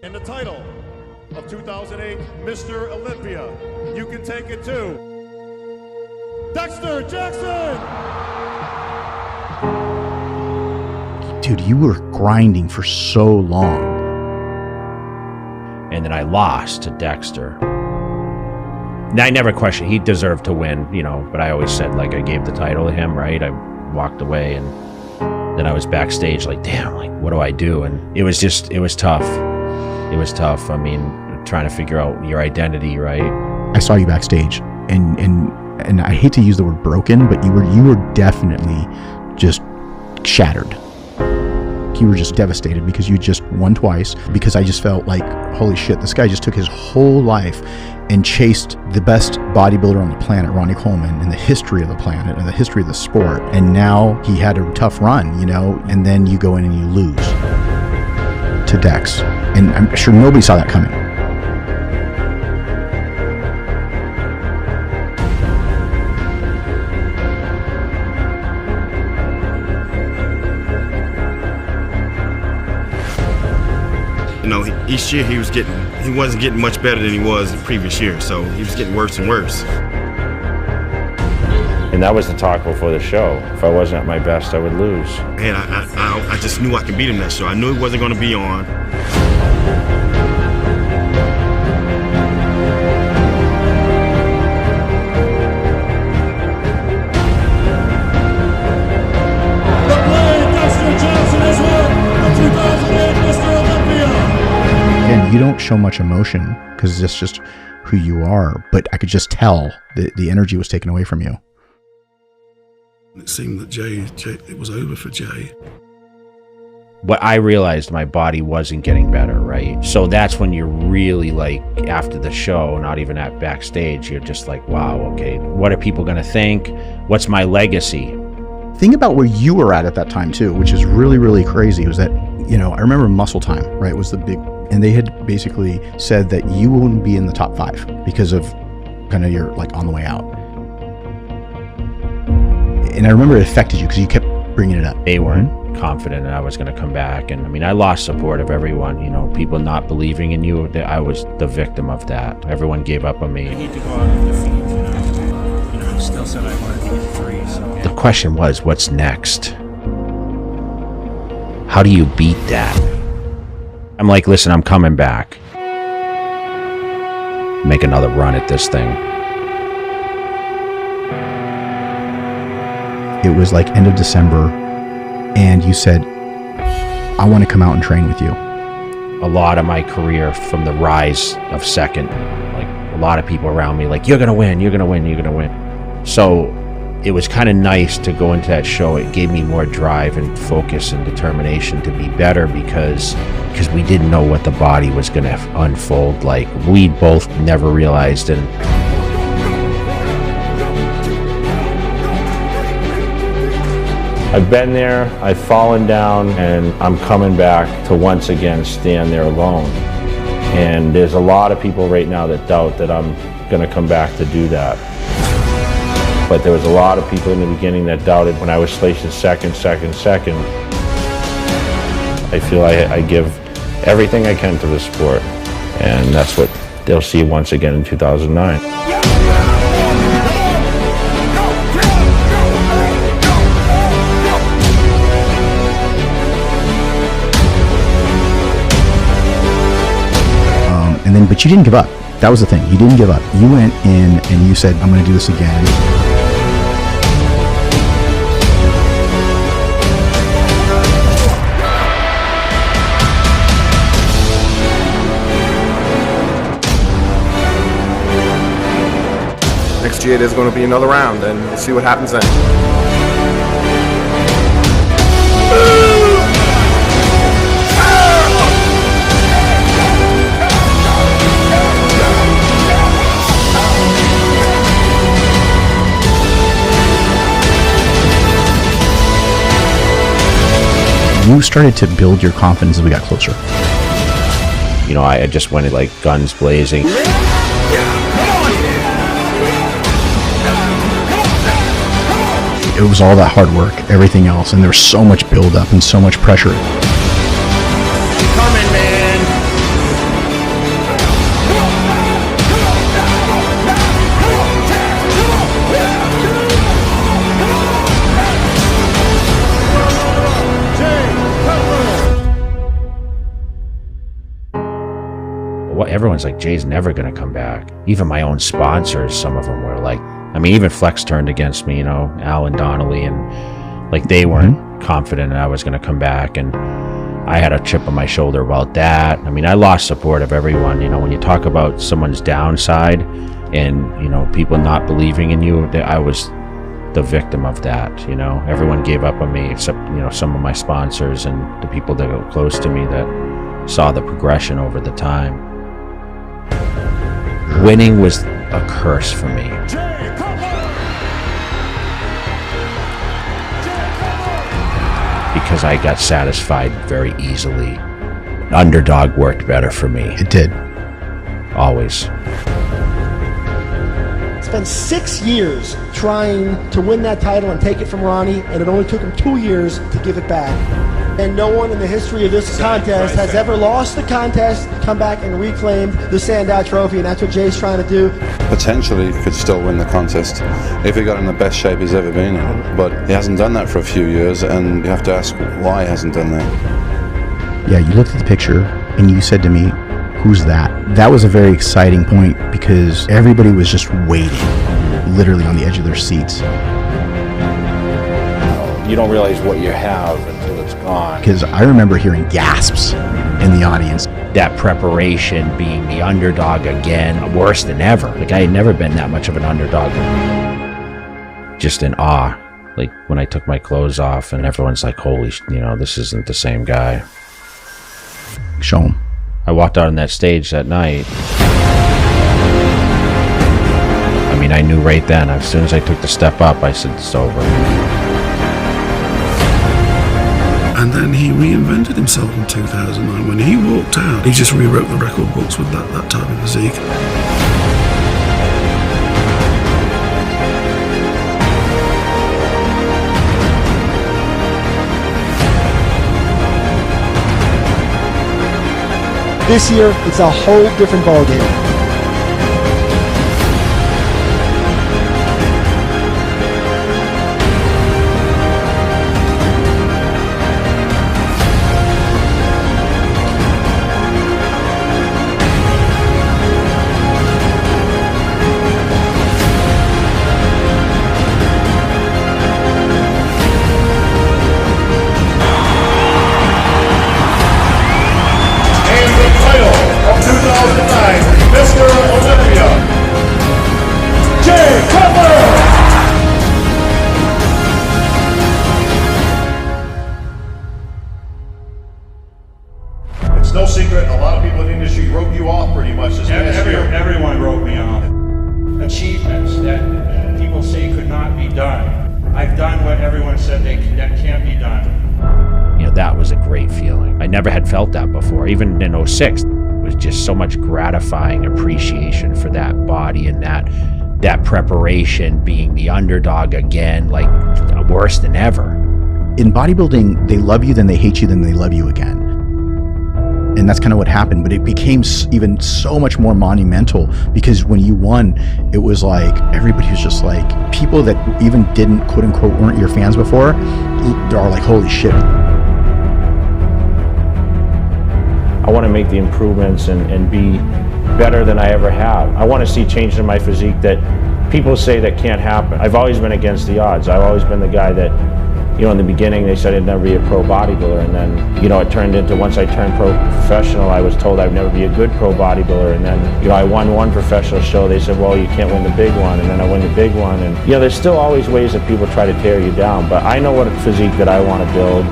And the title of 2008 Mr. Olympia, you can take it to Dexter Jackson! Dude, you were grinding for so long. And then I lost to Dexter. Now, I never questioned, he deserved to win, you know, but I always said, like, I gave the title to him, right? I walked away, and then I was backstage like, damn, like, what do I do? And it was tough. It was tough. I mean, trying to figure out your identity, right? I saw you backstage, and I hate to use the word broken, but you were definitely just shattered. You were just devastated because you just won twice, because I just felt like, holy shit, this guy just took his whole life and chased the best bodybuilder on the planet, Ronnie Coleman, in the history of the planet and the history of the sport. And now he had a tough run, you know, and then you go in and you lose to Dex. And I'm sure nobody saw that coming. You know, each year he wasn't getting much better than he was the previous year, so he was getting worse and worse. And that was the talk before the show. If I wasn't at my best, I would lose. And I just knew I could beat him that show. I knew he wasn't going to be on. You don't show much emotion because it's just who you are, but I could just tell the energy was taken away from you. It seemed that Jay, it was over for Jay. But I realized my body wasn't getting better, right? So that's when you're really like, after the show, not even at backstage, you're just like, wow, okay, what are people gonna think? What's my legacy? Think about where you were at that time too, which is really, really crazy, was that, you know, I remember Muscle Time, right, was the big, and they had basically said that you wouldn't be in the top 5 because of kind of your, like, on the way out. And I remember it affected you because you kept bringing it up. They weren't confident that I was going to come back. And I mean, I lost support of everyone, you know, people not believing in you. I was the victim of that. Everyone gave up on me. I need to go out and defeat, you know, still said I wanted to get free. So. The question was, what's next? How do you beat that? I'm like, listen, I'm coming back. Make another run at this thing. It was like end of December, and you said, I want to come out and train with you. A lot of my career, from the rise of second, like a lot of people around me, like, you're going to win, you're going to win, you're going to win. So it was kind of nice to go into that show. It gave me more drive and focus and determination to be better because we didn't know what the body was going to unfold like. We both never realized. And I've been there, I've fallen down, and I'm coming back to once again stand there alone. And there's a lot of people right now that doubt that I'm going to come back to do that. But there was a lot of people in the beginning that doubted when I was placed in second. I feel I give everything I can to the sport, and that's what they'll see once again in 2009. But you didn't give up. That was the thing. You didn't give up. You went in and you said, I'm going to do this again. Next year there's going to be another round, and we'll see what happens then. You started to build your confidence as we got closer. You know, I just went like guns blazing. It was all that hard work, everything else, and there was so much build up and so much pressure. Coming, man. everyone's like, Jay's never going to come back. Even my own sponsors, some of them were like, I mean, even Flex turned against me, you know, Al and Donnelly, and like they weren't confident that I was going to come back. And I had a chip on my shoulder about that. I mean, I lost support of everyone. You know, when you talk about someone's downside and, you know, people not believing in you, I was the victim of that. You know, everyone gave up on me except, you know, some of my sponsors and the people that were close to me that saw the progression over the time. Winning was a curse for me. Because I got satisfied very easily. Underdog worked better for me. It did. Always. Spent 6 years trying to win that title and take it from Ronnie, and it only took him 2 years to give it back. And no one in the history of this contest has ever lost the contest, come back and reclaimed the Sandow Trophy, and that's what Jay's trying to do. Potentially could still win the contest if he got in the best shape he's ever been in, but he hasn't done that for a few years, and you have to ask why he hasn't done that. Yeah, you looked at the picture and you said to me, who's that? That was a very exciting point because everybody was just waiting, literally on the edge of their seats. You don't realize what you have until it's gone. Because I remember hearing gasps in the audience. That preparation, being the underdog again, worse than ever. Like, I had never been that much of an underdog. Just in awe. Like, when I took my clothes off and everyone's like, holy, you know, this isn't the same guy. Show him. I walked out on that stage that night. I mean, I knew right then, as soon as I took the step up, I said, it's over. And then he reinvented himself in 2009. When he walked out, he just rewrote the record books with that type of physique. This year, it's a whole different ballgame. Mr. Olympia, Jay Cutler! It's no secret, a lot of people in the industry wrote you off pretty much this past year. Everyone wrote me off. Achievements that people say could not be done. I've done what everyone said that can't be done. You know, that was a great feeling. I never had felt that before, even in 06. It was just so much gratifying appreciation for that body and that preparation, being the underdog again, like worse than ever. In bodybuilding, they love you, then they hate you, then they love you again. And that's kind of what happened, but it became even so much more monumental because when you won, it was like everybody was just like, people that even didn't, quote unquote, weren't your fans before, are like, holy shit. I want to make the improvements and be better than I ever have. I want to see changes in my physique that people say that can't happen. I've always been against the odds. I've always been the guy that, you know, in the beginning they said I'd never be a pro bodybuilder, and then, you know, it turned into, once I turned professional, I was told I'd never be a good pro bodybuilder, and then, you know, I won one professional show, they said, well, you can't win the big one, and then I win the big one, and, you know, there's still always ways that people try to tear you down, but I know what physique that I want to build.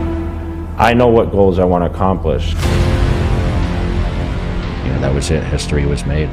I know what goals I want to accomplish. That was it. History was made.